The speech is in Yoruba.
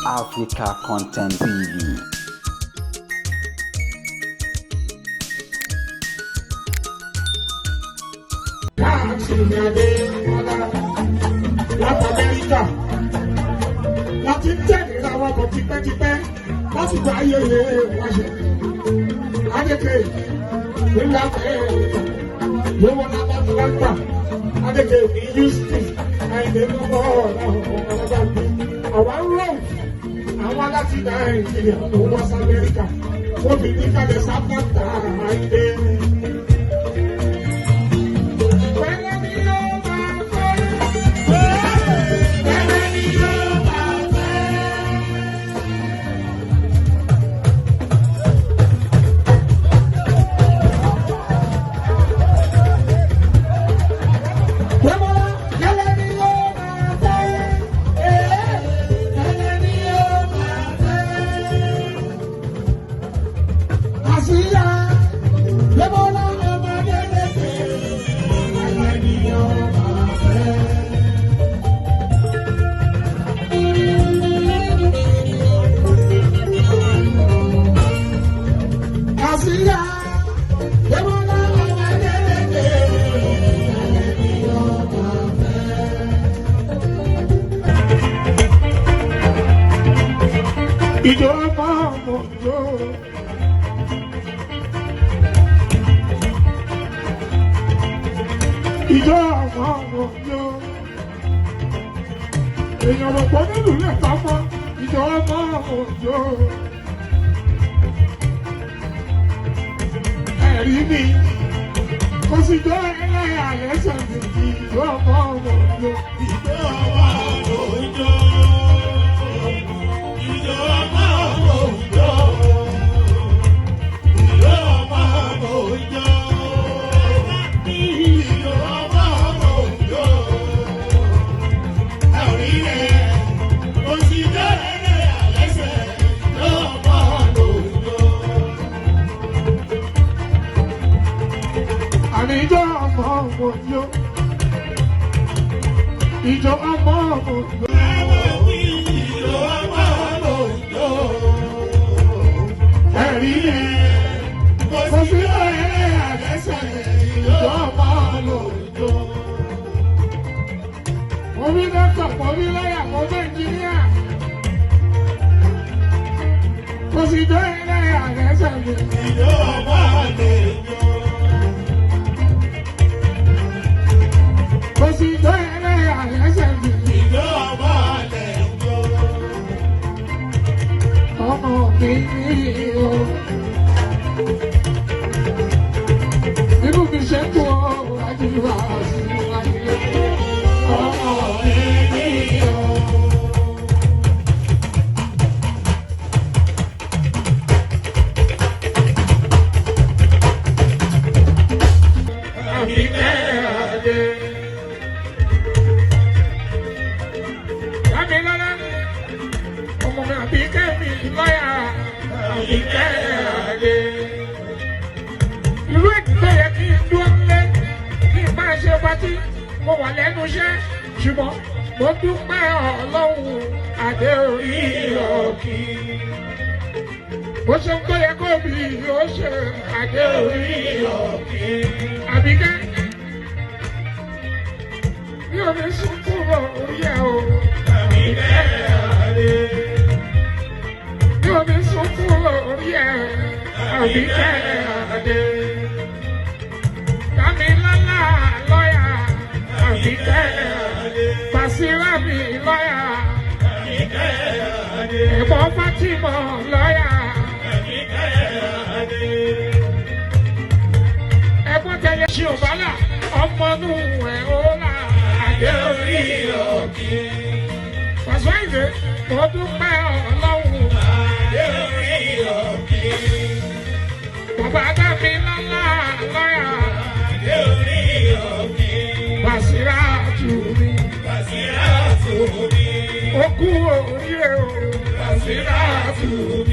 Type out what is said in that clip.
Africa Content TV. Láti Amẹ́ríkà láti tẹ̀lé àwọn ọkọ̀ tipẹ́tipẹ́ láti gba ayẹyẹ wáṣẹ. Adéke nígbà Amẹ́ríkà lówó lábá Atlanta Adéke ní Houston àìlè lọ́wọ́ ọ̀làgbà mi. Àwọn rọ̀ àwọn láti Nàìjíríà ló wá sí Amẹ́ríkà wọ́n fi ní kálẹ̀ sábàtà àìlè. Ìjọ máa mọ̀ jọ. Ìjọ máa mọ̀ jọ. Èèyàn rẹ̀ pọ̀ nínú ilé ìtàkọ́. Ìjọ máa mọ̀ jọ. Ẹ̀rí mi. Kò sì jọ ẹlẹ́yà lẹ́sẹ̀ mi. Ìjọ máa mọ̀ jọ. Ìjọ máa mọ̀ jọ. Ìjọ ọmọ òjò. Ìjọ ọmọ òjò. Ẹ̀rí ni kò sí ọ̀rẹ́ àgẹ́sẹ̀. Ìjọ ọmọ òjò. Mo rí dọ́kítọ̀, mo rí lọ́yà, mo rí ẹnjíníà. Kò sí ọ̀rẹ́ àgẹ́sẹ̀. Ìjọ ọmọ òjò. Kò sí ọ̀rẹ́ nínú mi ṣe ń tó àjíwá sí ayé ọmọ mi ní ọ. Àbí kẹ́ẹ̀dé. Àbí lọ́lá ọmọ mi àbí kẹ́mi lọ́yà. Àbí kẹ́ẹ̀dé. Irú ètùtù yẹ kí n dúró lé kí n máa ṣe pátí mo wà lẹ́nu iṣẹ́ ṣùgbọ́n mo dúpẹ́ Ọlọ́run adé orí ọ̀kì. Bó ṣe ń tó yẹ kó bí ó ṣe adé orí ọ̀kì. Àbíkẹ́ mi ò ní sún kúrò orí ẹ̀ o. Àbíkẹ́ adé mi ò ní sún kúrò orí ẹ̀. Àbíkẹ́ adé. Damilala lọ́yà, Àbíkẹ́ Basira mi lọ́yà, ẹ̀gbọ́n Fatima lọ́yà, ẹ̀gbọ́n tẹ̀lé Ṣìọ̀bálà ọmọnú ẹ̀ ọ̀la adé orí òkè. Pàṣẹ ìwé mo dúpẹ́ Ọlọ́run adé orí òkè. Bàbá Damilala lọ́yà. Basira tumi, Basira tumi, oku oríire o, Basira tumi.